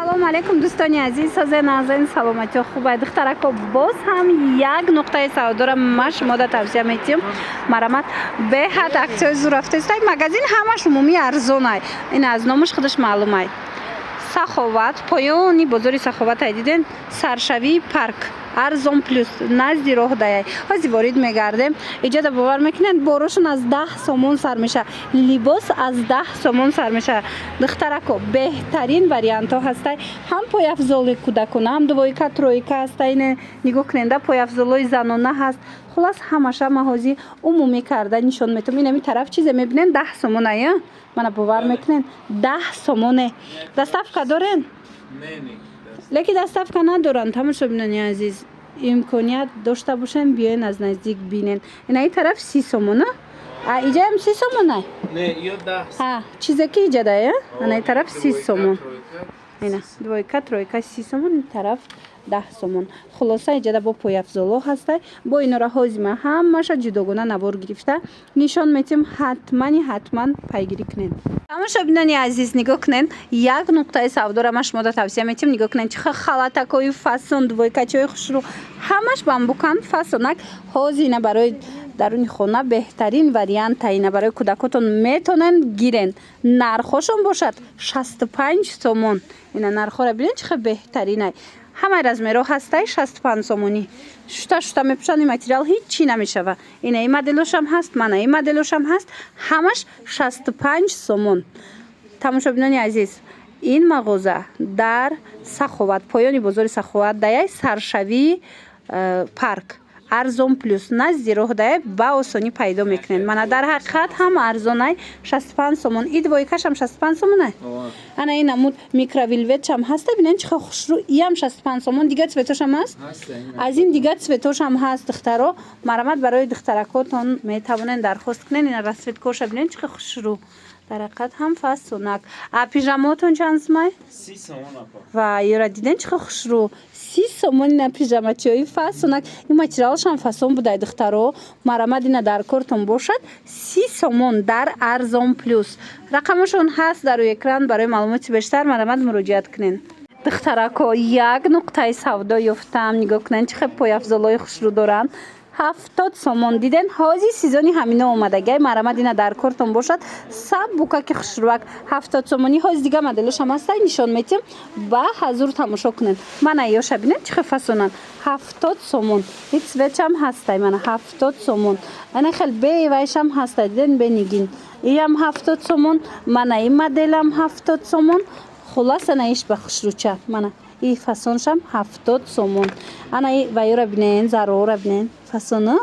салом алейкум дӯстони азиз, созаи назарин саломатиё хубай духтарако, боз ҳам як нуқтаи савдора ма шумода тавсия метиҳам. Марамат беҳад аксияи зурафтестай магазин ҳамаш умумӣ арзонай. Ин аз номаш худаш маълумай. Саховат, поёни бозори Саховат диден, саршавии парк арзон плюс назди роҳ даяй. Ҳозир ворид мегардем. Иҷода бовар мекунед борошон аз 10 сомон сар меша. Либос аз 10 сомон сар меша. Духтарако беҳтарин вариантҳо ҳастай. Ҳам пойафзоли кӯдакона, ҳам двойка, тройка ҳастай. Нигоҳ кунед, пойафзолои занона ҳаст. Хулас ҳамаша ма ҳозир умумӣ карда нишон метавонам. Ин ҳамин тараф чизе мебинен 10 сомон ая? Мана бовар мекунен 10 сомоне. Доставка дорен? Леки доставка надоранд. Тамошобинони азиз, имконият дошта бошен биёен аз наздик бинен. Ин ҳамин тараф 30 сомон а? Иҷаам 30 сомон ай? Не, ё 10. Ха, чизе ки иҷада я? Ин ҳамин тараф 30 сомон. Ина двойка, тройка 30 сомон, ин тараф 10 сомон. Хулоса иҷада бо пойафзоло ҳастай. Бо инора ҳозима ҳамаша ҷудогона набор гирифта нишон метим. ҳатман пайгирӣ кунед. Тамошобинони азиз, нигоҳ кунед, як нуқтаи савдора ма шумода тавсия метим. Нигоҳ кунед, чиха халатакои фасон, двойкачои хушрӯ ҳамаш бамбукан фасонак. Ҳозир ина барои даруни хона беҳтарин варианта. Ина барои кӯдакотон метонанд гирен. Нархошон бошад 65 сомон. Ина нархора бинед чиха беҳтаринай. ҳамаи размеро ҳастай 65 сомонӣ. Шута мепӯшанд, ин материал ҳеҷ чӣ намешава. Ина ин моделошам ҳаст, мана ин моделошам ҳаст. Ҳамаш 65 сомон. Тамошобинони азиз, ин мағоза дар Саховат, поёни бозори Саховат даяй саршавии парк арзон плюс назди роҳ даяй ба осонӣ пайдо мекунед. Мана дар ҳақиқат ҳам арзонай 65 сомон. И двойкашам 65 сомонай. Ана ин намуд микровилветшам ҳаста, бинен чиха хушрӯ. Иам 65 сомон. Дига цветошам ҳаст? Аз ин дига цветошам ҳаст духтаро. Марамат барои духтаракотон метавонен дархост кунен. Ина расцветкоша бинен чиха хушрӯ. Дар ҳақиқат ҳам фасонак. А пижамотон чанд сомай? 30 сомон апа. Ва ёра диден чиха хушрӯ. 30 сомон ина пижамачои фасонак. Ин материалшам фасон будай духтаро. Марамат ина дар кортон бошад 30 сомон дар арзон плюс. Рақамашон ҳаст дар рӯи экран. Барои маълумоти бештар марамат муроҷиат кунен. Духтарако, як нуқтаи савдо ёфтам. Нигоҳ кунен чиха пойафзолои хушрӯ доранд. 70 сомон диден. Ҳозир сезони ҳамина омадагай. Марамат ина дар кортон бошад. Саб букаки хушрӯак 70 сомонӣ. ҳозир дига моделошам ҳастай нишон метим. Ба ҳазур тамошо кунен. Мана ёша бинед чиха фасонан. 70 сомон. Ин цветшам ҳастай. Мана 70 сомон. Ана хел беевайшам ҳастай. Диден бенигин. Иам 70 сомон. Мана ин моделам 70 сомон. Хуласа наиш ба хушрӯча. Мана и фасоншам 70 сомон. Ана и вайора бинен, зарора бинен. Фасона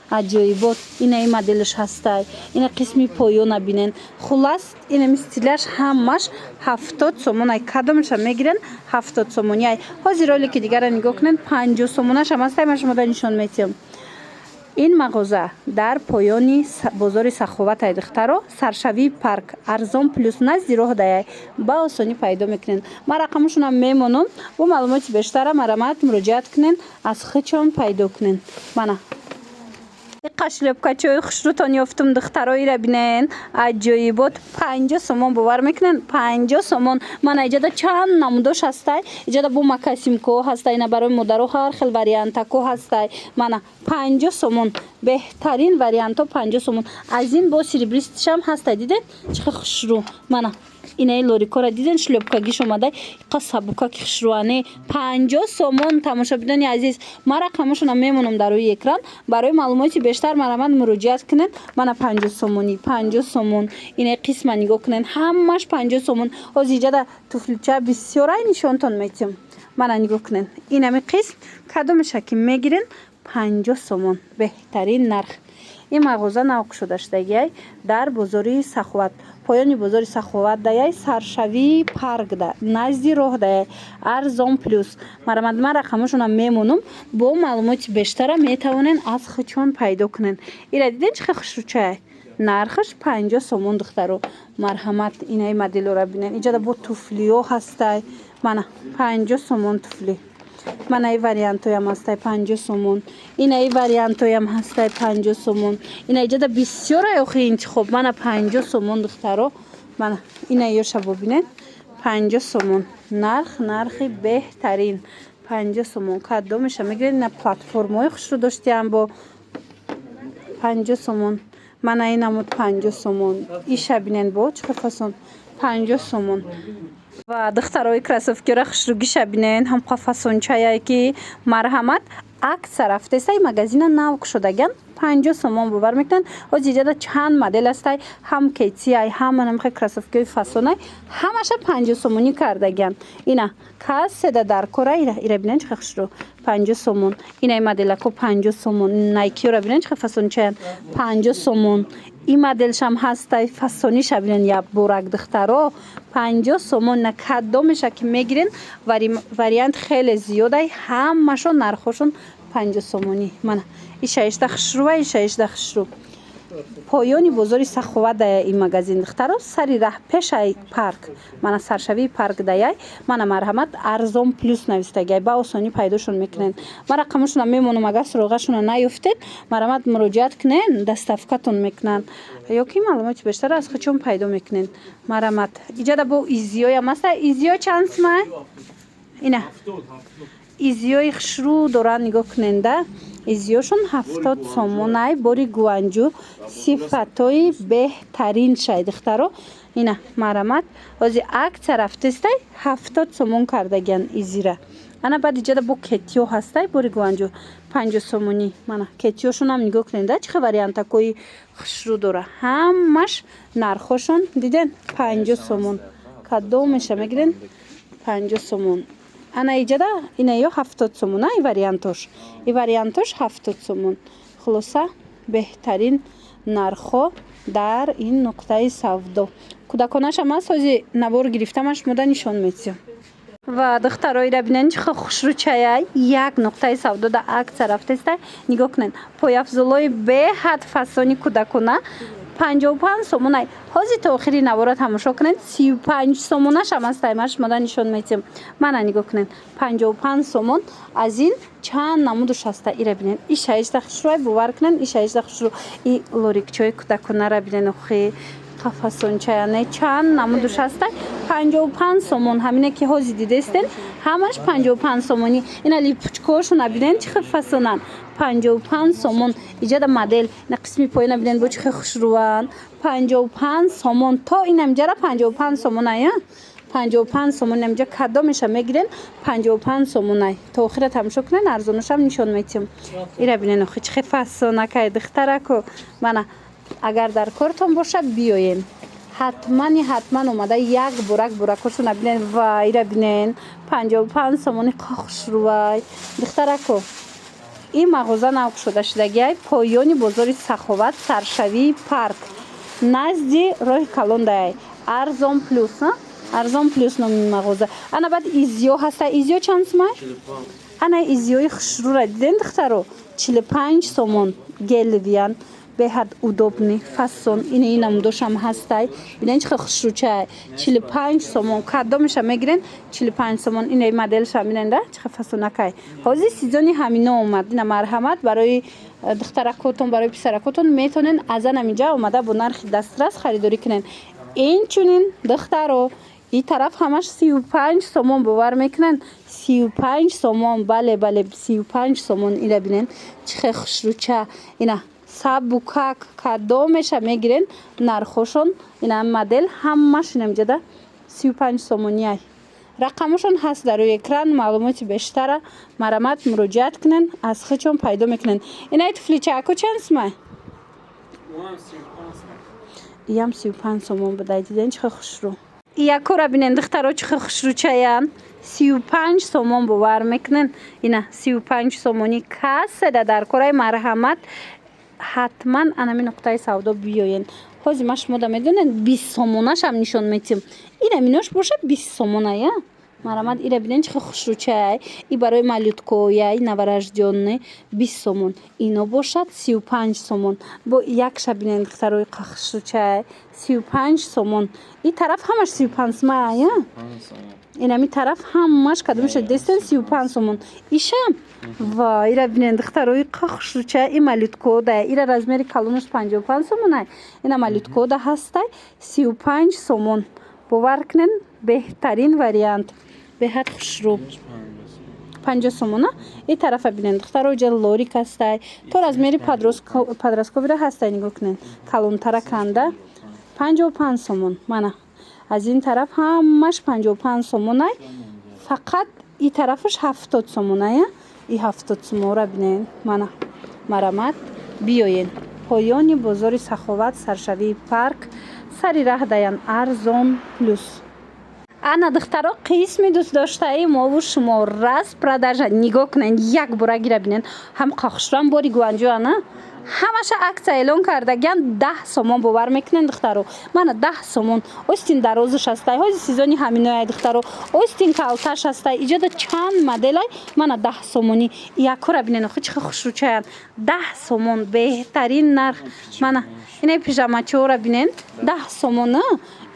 аҷоибот. Ина и моделш ҳастай. Ина қисми поёна бинен. Хулас ина стилаш ҳамаш 70 сомон. Ай кадомаша мегирен 70 сомони. Ай ҳозир ролики дигара нигоҳ кунен 50 сомонашам ҳастай. Ма шумода нишон метиҳам. ин мағоза дар поёни бозори Саховат ай духтаро саршавии парк арзон плюс назди роҳ даяй ба осонӣ пайдо мекунен. Ма рақамашонам мемонам. Бо маълумоти бештара марамат муроҷиат кунен, аз хичон пайдо кунен. Мана шлёпкачои хушрӯтон ёфтум духтаро. ира бинен аҷоибот 50 сомон бовар мекунен. 50 сомон. Мана иҷада чанд намудош ҳастай. Иҷада бо макасимко ҳастай. Ина барои модаро ҳар хел вариантако ҳастай. Мана 50 сомон. Беҳтарин вариантҳо 50 сомон. Аз ин бо серебристишам ҳастай. Диден чиха хушрӯ. Мана инаи лорикора диден шлёпкагиш омадай. Иқа сабукаки хушрӯане 50 сомон. Тамошобинони азиз, ма рақамашонам мемонам дар рӯи экран. Барои маълумоти бештар марамат муроҷиат кунен. Мана 50 сомонӣ, 50 сомон. Инаи қисма нигоҳ кунен. Ҳамаш 50 сомон. ҳозир иҷада туфлича бисёрай нишонтон метим. Мана нигоҳ кунен. Ин ҳамин қисм кадомеша ки мегирен 50 сомон. Беҳтарин нарх. ин мағоза навқ шуда шудагиай дар бозори Саховат, поёни бозори Саховат даяй саршавии парк да назди роҳ даяй арзон плюс. Марамат ма рақамашонам мемонам. Бо маълумоти бештара метавонен аз хичон пайдо кунен. ира диден чиха хушрӯчаай. нархаш 50 сомон духтаро. Марҳамат инаи моделора бинен. иҷада бо туфлиё ҳастай. Мана 50 сомон туфли. Мана и вариантоям ҳастай 50 сомон. Ина и вариантоям ҳастай 50 сомон. Ина иҷада бисёра охи интихоб. Мана 50 сомон духтаро. Мана ина ёша бобинен 50 сомон. Нархи беҳтарин 50 сомон. Кадомеша мегиред? На платформаи хушрӯ доштиам бо 50 сомон. Мана инамуд 50 сомон. Иша бинен бо чӣ фасон 50 сомон. Ва духтарои красовкиёра хушрӯгиша бинен ҳам фасончае ки марҳамат акция рафтесай магазина нав кушодаган 50 сомон бовар мекунанд. ҳозир ҷада чанд модел астай, ҳам кетсиай, ҳам намихе красовкиёи фасонай, ҳамаша 50 сомонӣ кардаган. Ина касседа дар кора ира бинен чӣ хушрӯ 50 сомон. Инай моделако 50 сомон. Найкиёра бинен чӣ фасончаян 50 сомон. این مدلش هم هسته فسونیش ببینن یا بورک دخترها 50 سومون نه کدامش که میگیرین واریانت خیلی زیاده همشون نرخشون 50 سومونی. من ایشش دخشرو ایشش دخشرو پایانی بازاری سخوت ده این مغازین دخترها سری راه پیش پارک من سرشوی پارک ده من مرحمت ارزان پلوس نوشته با آسانی پیداشون میکنن. من رقمشون هم میمونم اگر سراغشون نیفتید مرحمت مراجعت کنین دستافکتون میکنن یا کی معلومات بیشتر از خودشون پیدا میکنن. مرحمت ایجاد با ایزیو یا مثلا ایزیو چند سمه اینه ایزیوی خشرو دوران نگاه کننده ایزیوشون 70 سومونای باری گوانجو صفتای بهترین شاید دخترو اینه مرحمت وزی اک رفتسته 70 سومون کردگن ایزیره. انا بعد ایجاد با کتیو هسته باری گوانجو 50 سومونی. من کتیوشون هم نگاه کننده چه واریانت کوی خشرو داره همش نرخشون دیدن 50 سومون کدومش میگیرن 50 سومون. انا ایجادا اینا یا 70 سومون ای واریانتش 70 سومون. خلاصه بهترین نرخ در این نقطه سودا. کودکانش هم سازی نوار گرفتمش مدا نشون میدم. و دخترای را ببینن چه خوشرو چای یک نقطه سودا در عکس رفته است نگاه کنن پای افضلای به حد فسانی کودکانه 55 سومون ای حاضر تا آخری نوارات تماشا کنن 35 سومونش هم از تایمش مدن نشون میدم. من نگاه کنن 55 سومون از این چند نمودش هسته ای را ببینن ایش هیچ دخشروی باور کنن ایش هیچ دخشرو ای لوریکچوی کودکانه را ببینن خیلی فاسون چایانه چند نمودش هسته 55 سومون همینه که حاضر دیده استن همش 55 سومونی. اینا لیپچکوشون ببینن چه فاسونن 55 سومون. ایجاد مدل نه قسمی پایین ببینن با چه خوشروان 55 سومون تا اینم جرا 55 سومون ای 55 سومون نمیجا کدامش میگیرن 55 سومون ای تا آخر تماشا کنن ارزونش هم نشون میدم. اینا ببینن خو چه فاسونه که دختره کو من اگر در کارتون باشه بیاین حتما اومده یک براکشون ببینن و اینا ببینن 55 سومون خوشروای دختره کو این مغازه نو شده شدگی پایانی بازار سخاوت سرشوی پارک نزدی راه کلونده ارزان پلوس ارزان پلوس نام مغازه. انا بعد ایزیو هسته ایزیو چند سومه؟ انا ایزیوی خشرو را دیدن دخترو 45 سومون گلویان به حد удобный فاسون اینم دوشم هسته ببینید چه خوشروچه 45 سومون کدامش میگیرن 45 سومون این مدلش میبینید چه فاسونکای حاضر سیزنی همینا اومد. اینا مرحمت برای دخترکاتون برای پسرکاتون میتونن از اینجا اومده با نرخ دسترس خریداری کنن. این چونین دخترو این طرف همش 35 سومون باور میکنن 35 سومون بله 35 سومون اینا ببینید چه خوشروچه اینا سابوکاک کدامش میگیرن نرخشون اینا مدل همش نمیجده 35 سومونی ای رقمشون هست در روی اکران معلومات بیشتر مرحمت مراجعت کنن از خودشون پیدا میکنن. اینا طفلی چاکو چند سمه؟ یم 35 سومون بده دیدن چه خوش رو یکو را بینن دخترها چه خوش رو چایان 35 سومون باور میکنن. اینا 35 سومونی کسه در کارای مرحمت حتما انمی نقطه سودا بیاین. حاضر ما شما میدونن 20 سومونش هم نشون میدیم. این مینوش باشه 20 سومونه یا مرحمت اینا ببینن چه خوشروچه ای برای مالوتکوی نوارجدیونه 20 سومون اینو باشد 35 سومون با یک شب ببینن دخترای خوشروچه 35 سومون این طرف همش 35 سومه یا اینا می طرف همش کدومش دستن 35 سومون ایشم وای اینا ببینن دخترای خوشروچه این مالوتکو ده اینا رزمری کالونش 55 سومونه اینا مالوتکو ده هسته 35 سومون باور کنن беҳтарин вариант. беҳад хушрӯ. 50 сомона. این طرف ببینید دخترها اینجا لوریک هسته. تو размери подростковира هسته. نگاه کنید. کلانتر کنده. 55 سومون. مانا. از این طرف همش 55 سومونه. فقط این طرفش 70 سومونه. این 70 سومون را ببینید. مانا. مرامت بیاین. پایانی بازار سخاوت سرشوی پارک. سری راه دایان ارزان پلوس. ана духтаро қисми дӯст доштаи мову шумо раз продажа нигоҳ кунед як бора гира бинед ҳам қохшрам бори гуанҷо ана ҳамаша акция эълон кардагиан 10 сомон бовар мекунед духтаро мана 10 сомон остин дарозаш ҳастай ҳози сезони ҳаминояй духтаро остин калташ ҳастай иҷода чанд моделай мана 10 сомони якора бинед хо чихо хушрӯчаян 10 сомон беҳтарин нарх мана инаи пижамачаора бинед 10 сомон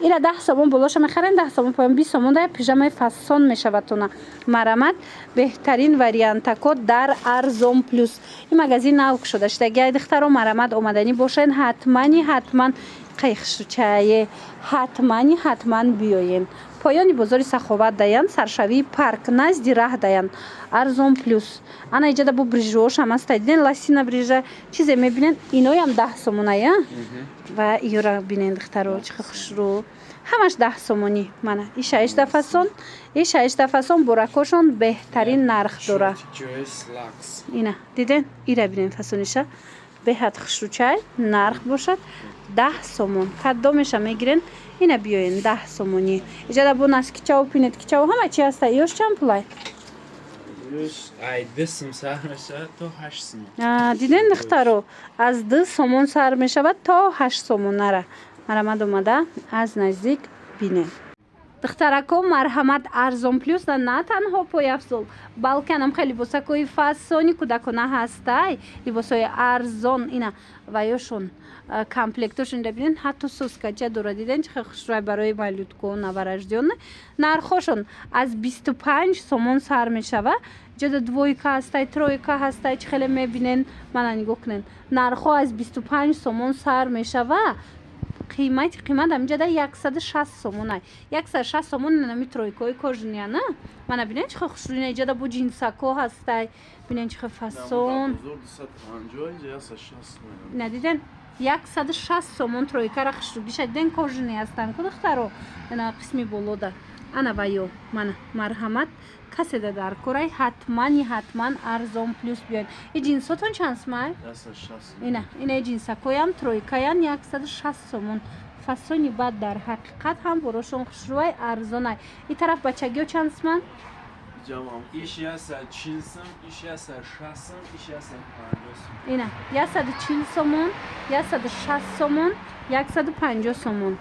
ира 10 сомон болоша мехарен 10 сомон поён 20 сомон да пижамаи фасон мешаватона марамат беҳтарин вариантако дар арзон плюс ин магазин нав шуда штаги духтаро марамат омадани бошен ҳатман қайхшучае ҳатман биёен поёни бозори саховат даян саршавии парк назди раҳ даян арзон плюс ана иҷада бу брижош ҳам аста диден ласина брижа чизе мебинен иноям 10 сомоная ва иёра бинен духтаро чихо хушрӯ ҳамаш 10 сомонӣ мана и 6 фасон буракошон беҳтарин нарх дора ина диден ира бинен фасониша беҳад хушрӯчай нарх бошад 10 сомон кадомеша мегирен ина биёен 10 сомонӣ иҷада бу наскичаву пинеткичаву ҳама чи ҳаста ёш чанд пулай диден духтаро аз 2 сомон сар мешавад то 8 сомонара марамад омада аз наздик бинед духтарако марҳамат арзон плюс на танҳо пояфзол балки анам хеле либосакои фасони кӯдакона ҳастай либосои арзон ина ва ёшон комплектошон бинен ҳатто соскача дора диден чихо хушрӯй барои малютко навараждиён нархошон аз 25 сомон сар мешава ҷода двойка ҳастай тройка ҳастай чи хеле мебинен мана нигоҳ кунен нархҳо аз 25 сомон сар мешава қимат амҷада 160 сомон 160 сомон нами тройкаи кожиниана мана бинен чихо хушрӯйна иҷада бу ҷинсако ҳастай бинен чихо фасон надиден 160 сомон тройкара хушрӯгиша диден кожини ҳастан ку духтаро ана қисми болода ана ва ё мана марҳамат каседа дар корай ҳатман арзон плюс биёед и ҷинсотон чанд смай ина ҷинсакоям тройкаян 160 сомон фасони бад дар ҳақиқат ҳам борошон хушрӯай арзонай и тараф бачагиё чанд сман ина 140 сомон 160 сомон 150 сомон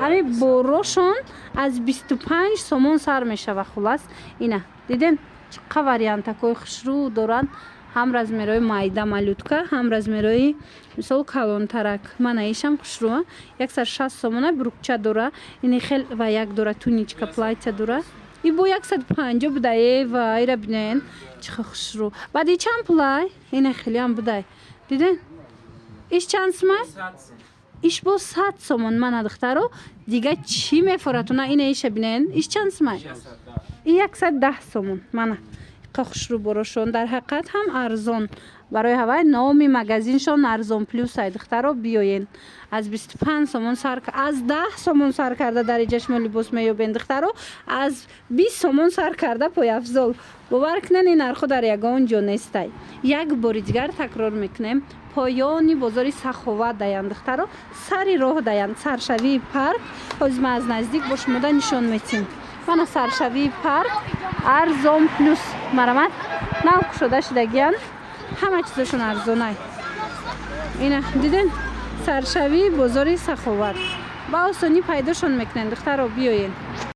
ами борошон аз 25 сомон сар мешава хулас ина диден чиқа вариантакои хушрӯ доранд ҳам размерои майда малютка ҳам размерои мисол калонтарак мана ишам хушрӯа 160 сомона брукча дора ини хел ва як дора туничка платья дора и бо 150 будай ва ира бинен чихо хушрӯ баъди чанд пулай ина хелиам будай диден иш чанд смай иш бо 100 сомон мана духтаро дига чӣ мефоратуна ина иша бинен иш чанд смай и 110 сомон мана хушрӯ борошон дар ҳақиқат ҳам арзон барои ҳавай номи магазиншон арзон плюс ай духтаро биёен аз 25 сомон сар аз 10 сомон сар карда дар иҷашмо либос меёбен духтаро аз 20 сомон сар карда пояфзол бовар кунен ин нархҳо дар ягон ҷо нестай як бори дигар такрор мекунем поёни бозори саховат даян духтаро сари роҳ даян саршавии парк ҳозир ма аз наздик бо шумода нишон метим мана саршавии парк арзон плюс марамат нав кушода шудагиян ҳама чизошон арзонай ина диден саршавии бозори саховат ба осонӣ пайдошон мекунен духтаро биёен